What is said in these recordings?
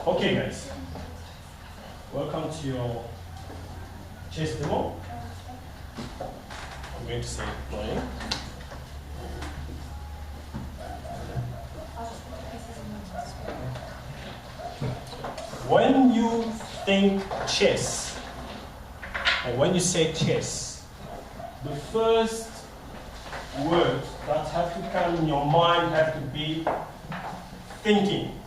Okay guys, welcome to your chess demo. I'm going to say playing. When you think chess, or when you say chess, the first word that have to come in your mind have to be thinking.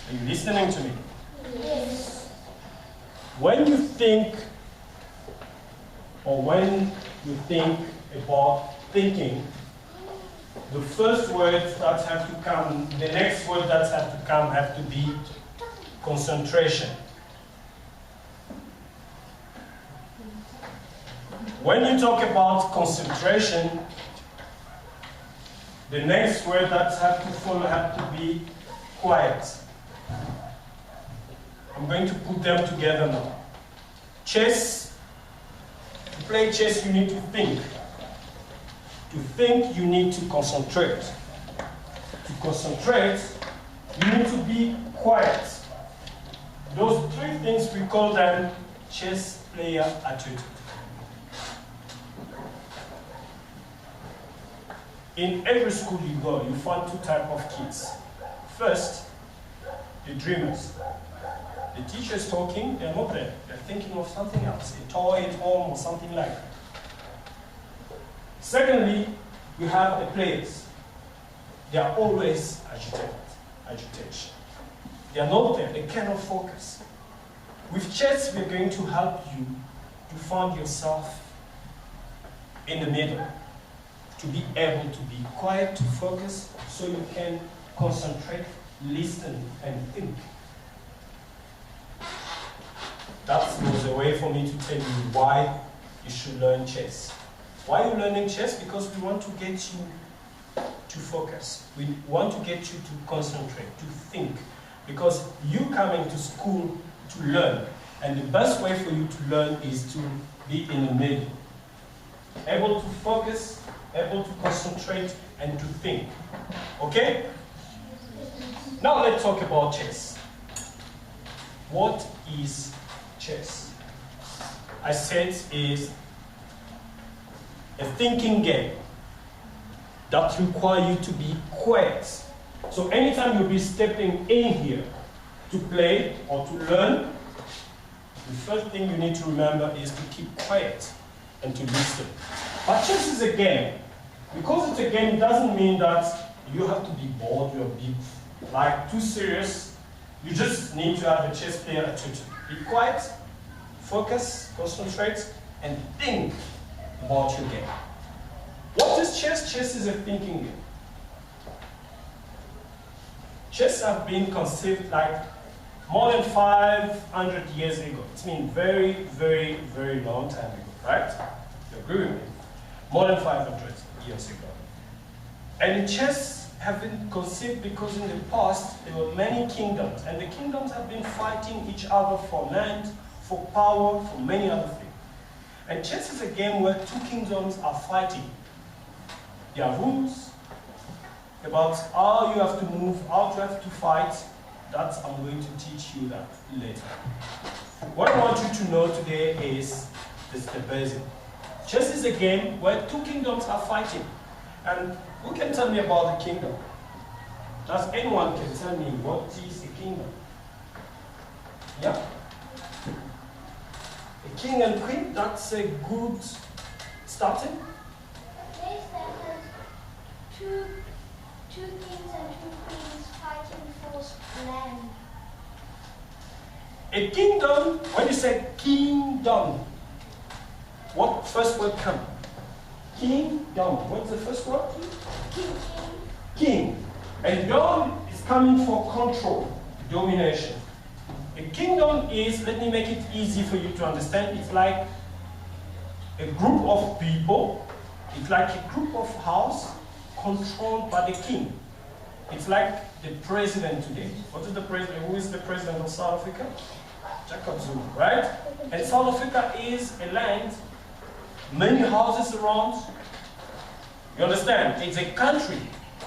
Are you listening to me? Yes. When you think, or when you think about thinking, the first words that have to come, the next word that have to come have to be concentration. When you talk about concentration, the next word that have to follow have to be quiet. I'm going to put them together now. Chess, to play chess you need to think. To think you need to concentrate. To concentrate you need to be quiet. Those three things we call them chess player attitude. In every school you go, you find two types of kids. First, the dreamers. The teacher is talking, they're not there. They're thinking of something else, a toy at home or something like that. Secondly, you have the players. They are always agitation. They are not there, they cannot focus. With chess, we're going to help you to find yourself in the middle, to be able to be quiet, to focus, so you can concentrate, listen, and think. That was a way for me to tell you why you should learn chess. Why are you learning chess? Because we want to get you to focus. We want to get you to concentrate, to think. Because you coming to school to learn, and the best way for you to learn is to be in the middle. Able to focus, able to concentrate, and to think. Okay? Now let's talk about chess. What is chess? I said is a thinking game that requires you to be quiet. So anytime you'll be stepping in here to play or to learn, the first thing you need to remember is to keep quiet and to listen. But chess is a game. Because it's a game, it doesn't mean that you have to be bored, you're like too serious. You just need to have a chess player attitude. Be quiet, focus, concentrate, and think about your game. What is chess? Chess is a thinking game. Chess have been conceived like more than 500 years ago. It's been very, very, very long time ago, right? You agree with me? More than 500 years ago. And chess have been conceived because in the past there were many kingdoms, and the kingdoms have been fighting each other for land, for power, for many other things. And chess is a game where two kingdoms are fighting. There are rules about how you have to move, how you have to fight. That I'm going to teach you that later. What I want you to know today is the basic. Chess is a game where two kingdoms are fighting. And who can tell me about the kingdom? Does anyone can tell me what is a kingdom? Yeah? A king and queen, that's a good starting. A place that has two kings and two queens fighting for land. A kingdom, when you say kingdom, what first word come? Kingdom. What's the first word? King. And dom is coming for control, domination. A kingdom is, let me make it easy for you to understand, it's like a group of people, it's like a group of house controlled by the king. It's like the president today. What is the president? Who is the president of South Africa? Jacob Zuma, right? And South Africa is a land, many houses around. You understand? It's a country.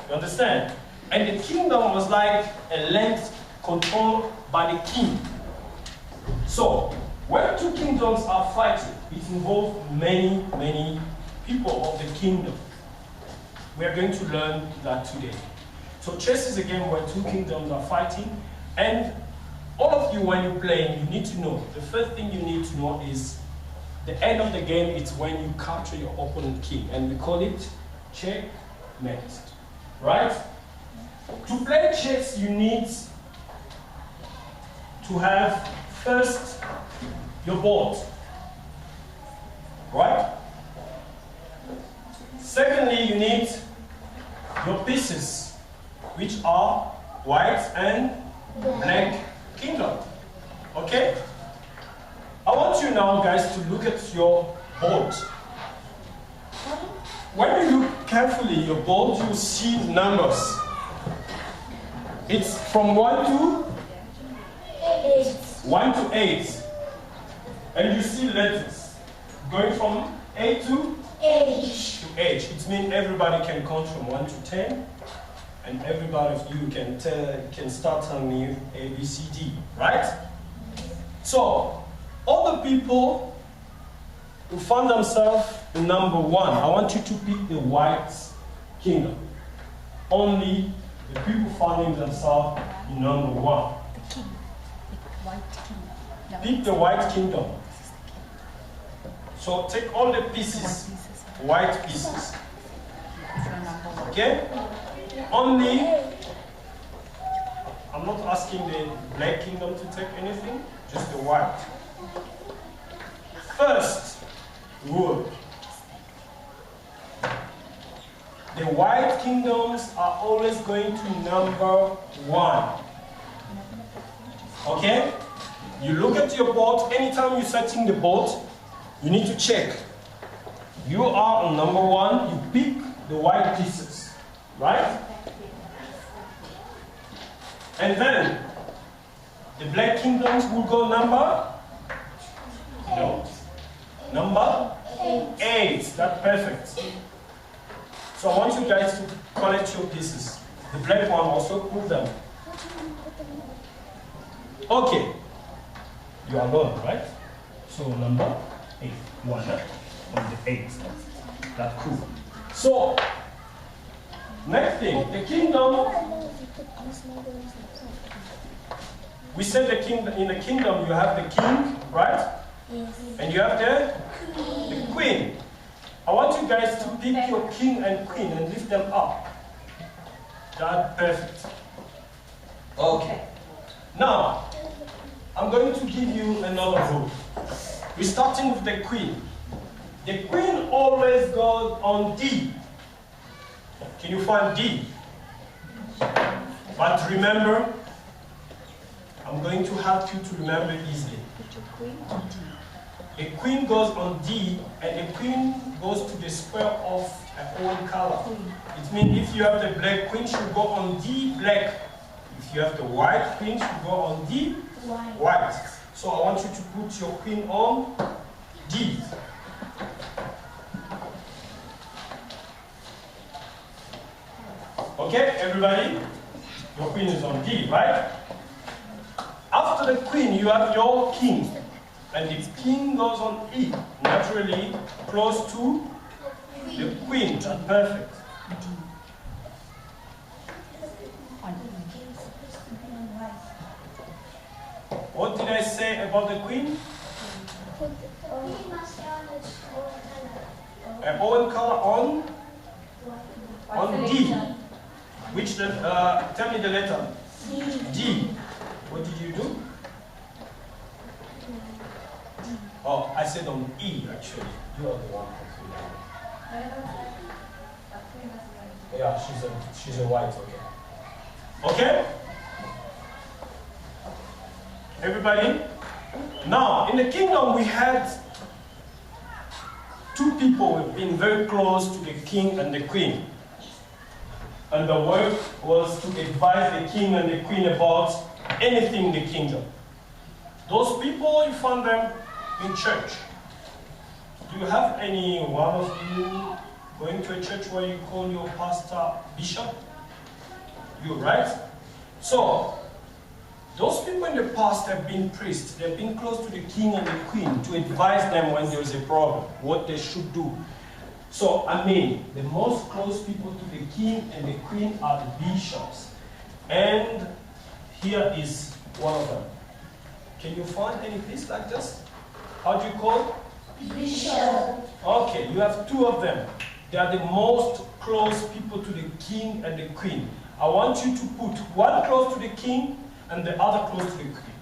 You understand? And the kingdom was like a land controlled by the king. So, when two kingdoms are fighting, it involves many, many people of the kingdom. We are going to learn that today. So chess is a game where two kingdoms are fighting, and all of you, when you're playing, you need to know, the first thing you need to know is the end of the game is when you capture your opponent king, and we call it checkmate, right? To play chess, you need to have first your board, right? Secondly, you need your pieces, which are white and black kingdom. Okay? I want you now, guys, to look at your board. When you look carefully at your board, you see numbers. It's from 1 to 8. And you see letters going from A to H. It means everybody can count from 1 to 10. And everybody of you can start telling me A, B, C, D, right? So, all the people who found themselves in number 1, I want you to pick the white kingdom. Only the people finding themselves in number 1. The king. The white kingdom. Pick the white kingdom. So take all the pieces, white pieces. Okay? Only, I'm not asking the black kingdom to take anything, just the white. First rule. The white kingdoms are always going to number 1. Okay? You look at your board, anytime you're setting the board, you need to check. You are on number 1, you pick the white pieces, right? And then, the black kingdoms will go number? No. Number? 8. That's perfect. So I want you guys to collect your pieces. The black one also, put them. Okay. You are alone, right? So number 8. 1 on the 8. That's cool. So, next thing, the kingdom. We said in the kingdom you have the king, right? Yes. And you have the queen. I want you guys to pick your king and queen and lift them up. That's perfect. Okay. Now, I'm going to give you another rule. We're starting with the queen. The queen always goes on D. Can you find D? But remember, I'm going to help you to remember easily. A queen goes on D, and a queen goes to the square of a own color. It means if you have the black queen, she'll go on D black. If you have the white queen, she'll go on D white. So I want you to put your queen on D. Okay, everybody? Your queen is on D, right? After the queen, you have your king. And the king goes on E, naturally close to the queen. That's perfect. What did I say about the queen? An own color on D. Which tell me the letter. D. What did you do? Oh, I said on E actually. You are the one. Yeah, she's a white. Okay. Okay. Everybody. Now in the kingdom we had two people who have been very close to the king and the queen. And the work was to advise the king and the queen about anything in the kingdom. Those people, you found them in church. Do you have any one of you going to a church where you call your pastor bishop? You, right? So, people in the past have been priests. They've been close to the king and the queen to advise them when there's a problem, what they should do. So, I mean, the most close people to the king and the queen are the bishops. And here is one of them. Can you find any piece like this? How do you call it? Bishop. Okay, you have two of them. They are the most close people to the king and the queen. I want you to put one close to the king and the other close to the queen.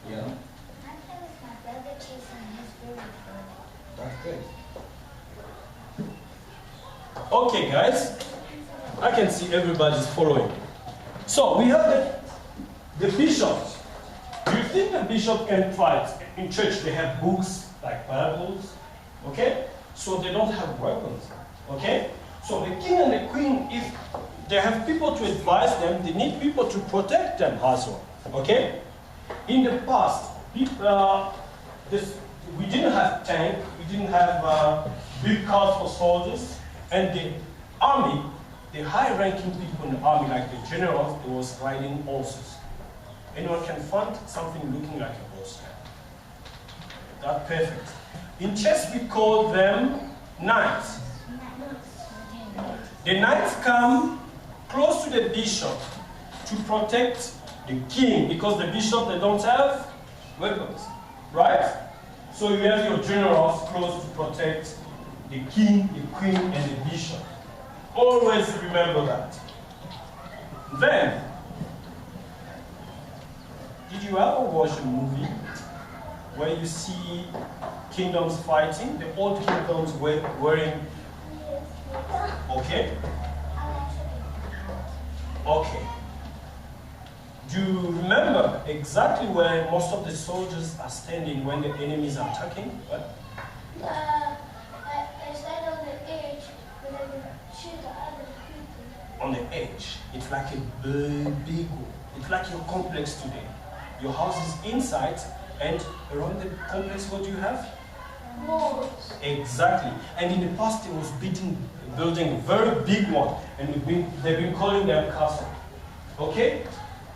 Yeah? I play with my brother chasing his very fun. That's great. Okay, guys. I can see everybody's following. So, we have the bishops. Do you think the bishop can fight? In church, they have books like Bibles. Okay? So, they don't have weapons. Okay? So, the king and the queen, if they have people to advise them, they need people to protect them as well. Okay? In the past, we didn't have tanks, we didn't have big cars for soldiers, and the army, the high-ranking people in the army, like the generals, they was riding horses. Anyone can find something looking like a horse. That's perfect. In chess, we call them knights. The knights come close to the bishop to protect the king, because the bishop, they don't have weapons, right? So you have your generals close to protect the king, the queen, and the bishop. Always remember that. Then, did you ever watch a movie where you see kingdoms fighting, the old kingdoms wearing, okay? Okay. Do you remember exactly where most of the soldiers are standing when the enemies are attacking? What? They stand on the edge, but they will shoot the other people. On the edge. It's like a big wall. It's like your complex today. Your house is inside, and around the complex, what do you have? Walls. Exactly. And in the past, they was building a very big one, and they've been calling them castle. Okay?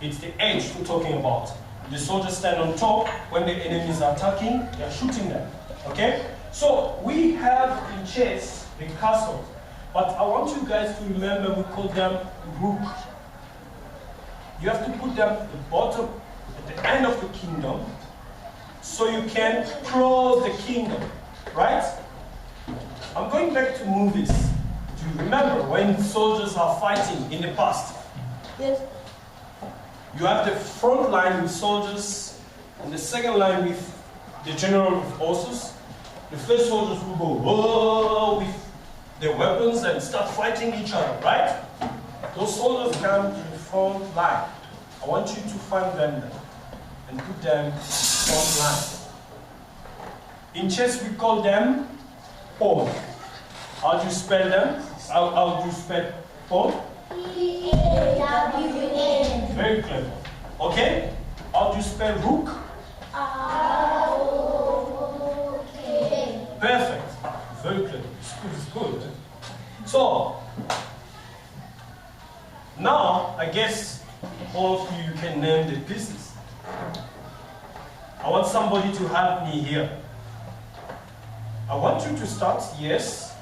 It's the edge we're talking about. The soldiers stand on top. When the enemies are attacking, they're shooting them. Okay? So we have in chess the castles. But I want you guys to remember we call them rook. You have to put them at the bottom, at the end of the kingdom, so you can close the kingdom. Right? I'm going back to movies. Do you remember when soldiers are fighting in the past? Yes. You have the front line with soldiers, and the second line with the general with horses. The first soldiers will go whoa with their weapons and start fighting each other, right? Those soldiers come to the front line. I want you to find them there and put them front line. In chess, we call them pawn. How do you spell them? How do you spell pawn? P-A-W-N. Very clever. Okay? How do you spell rook? R-O-K. Perfect. Very clever. It's good. So, now, I guess all of you can name the pieces. I want somebody to help me here. I want you to start, yes.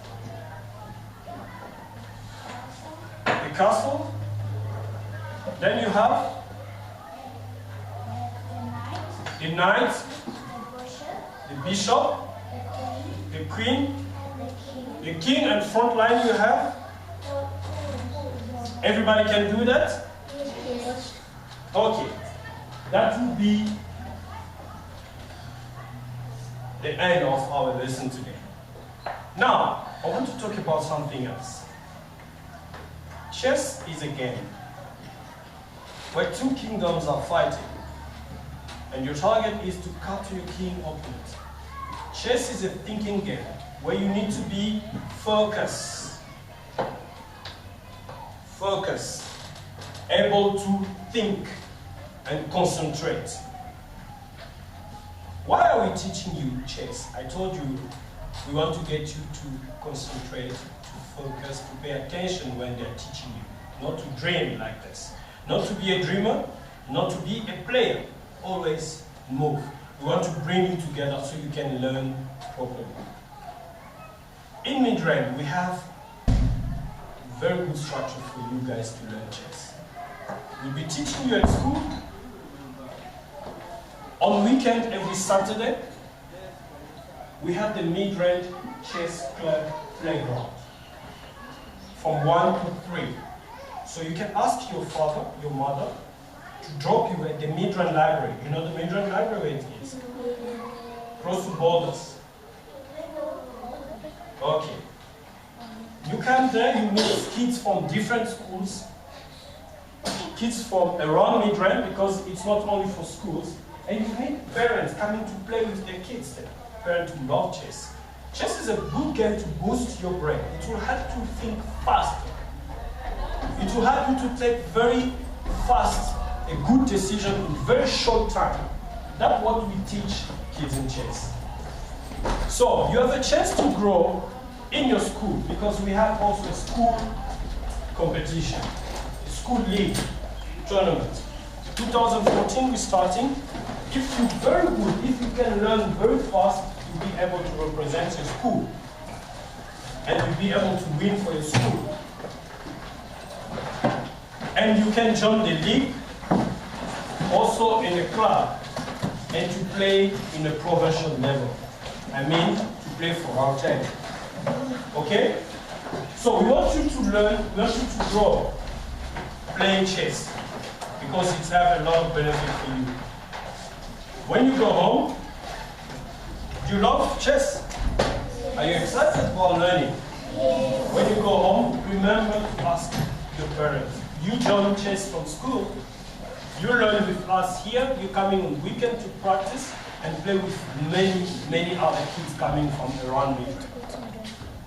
The castle. Then you have the knight, the bishop, the queen, the king, and front line you have. Everybody can do that? Okay. That will be the end of our lesson today. Now, I want to talk about something else. Chess is a game where two kingdoms are fighting, and your target is to cut your king opponent. Chess is a thinking game where you need to be focused, able to think and concentrate. Why are we teaching you chess? I told you we want to get you to concentrate, to focus, to pay attention when they're teaching you. not to dream like this. Not to be a dreamer, not to be a player. Always move. We want to bring you together so you can learn properly. In mid-range, we have very good structure for you guys to learn chess. We'll be teaching you at school. On weekend, every Saturday, we have the mid-range chess club playground from 1 to 3. So you can ask your father, your mother, to drop you at the mid-range library. You know the mid-range library where it is? Close to Borders. Okay. You come there, you meet kids from different schools, kids from around mid-range, because it's not only for schools, and you meet parents coming to play with their kids there. Parents who love chess. Chess is a good game to boost your brain. It will help you think faster. It will help you to take very fast a good decision in very short time. That's what we teach kids in chess. So you have a chance to grow in your school, because we have also a school competition, a school league tournament. 2014 we're starting. If you're very good, if you can learn very fast, you'll be able to represent your school. And you'll be able to win for your school. And you can join the league, also in a club, and to play in a provincial level. I mean, to play for our team. Okay? So we want you to learn, we want you to grow playing chess, because it has a lot of benefit for you. When you go home, do you love chess? Are you excited about learning? When you go home, remember to ask your parents. You join chess from school, you learn with us here, you're coming on weekend to practice and play with many other kids coming from around me.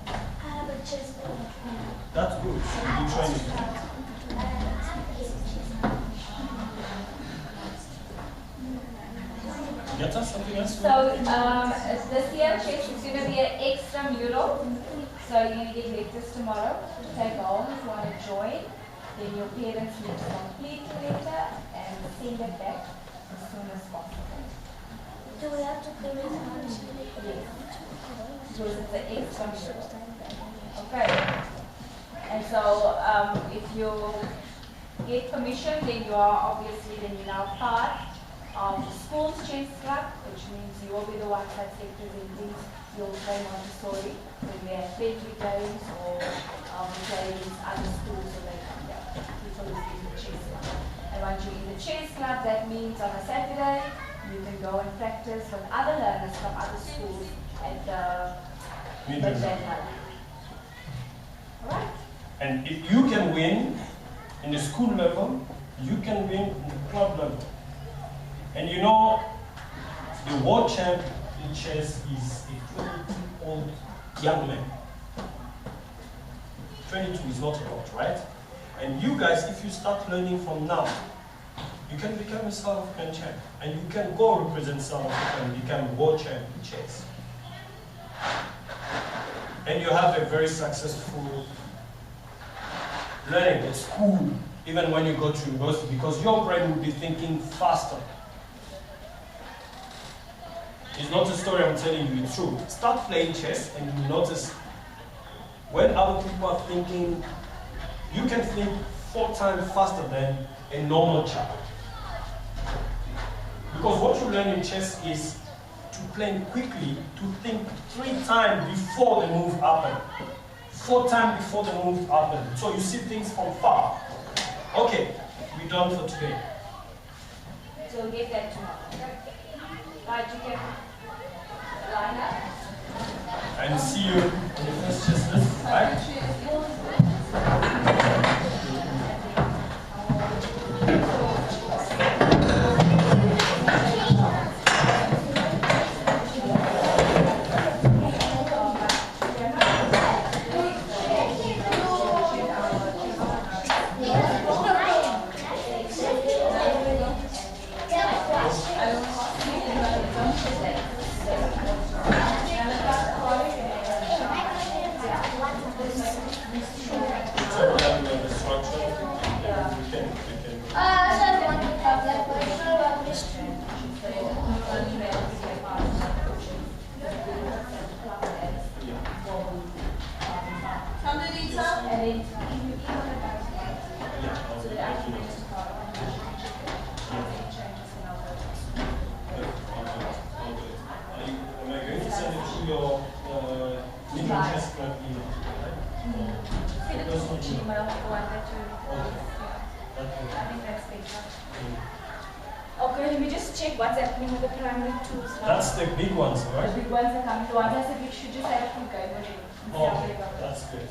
I have a chess board. That's good. So you train it. Get us something else? So this year chess is going to be an extramural. So you're going to get letters tomorrow to take home if you want to join. Then your parents need to complete the letter and send it back as soon as possible. Do we have to play with hands? Yes. Because it's an extramural. Okay. And so if you get permission, then you are obviously you're now part of the school's chess club, which means you will be the ones that take presenting Hillkruin Montessori when we have friendly games or we play against other schools or they come there. People who in the chess club. And once you're in the chess club, that means on a Saturday you can go and practice with other learners from other schools at the midday. Alright? And if you can win in the school level, you can win in the club level. And you know, the world champ in chess is a 22-old young man. 22 is not a lot, right? And you guys, if you start learning from now, you can become a South African champ. And you can go represent South Africa and become world champ in chess. And you have a very successful learning at school, even when you go to university, because your brain will be thinking faster. It's not a story I'm telling you, it's true. Start playing chess and you notice when other people are thinking, you can think 4 times faster than a normal child. Because what you learn in chess is to play quickly, to think 3 times before the move happens. 4 times before the move happens. So you see things from far. Okay, we're done for today. So we'll get that tomorrow. Right, you can line up. And see you in the first chess lesson, right? can we just check what's happening with the primary twos now? That's the big ones, The right? big ones are coming to us. I said we should just have a quick go. Okay, that's good.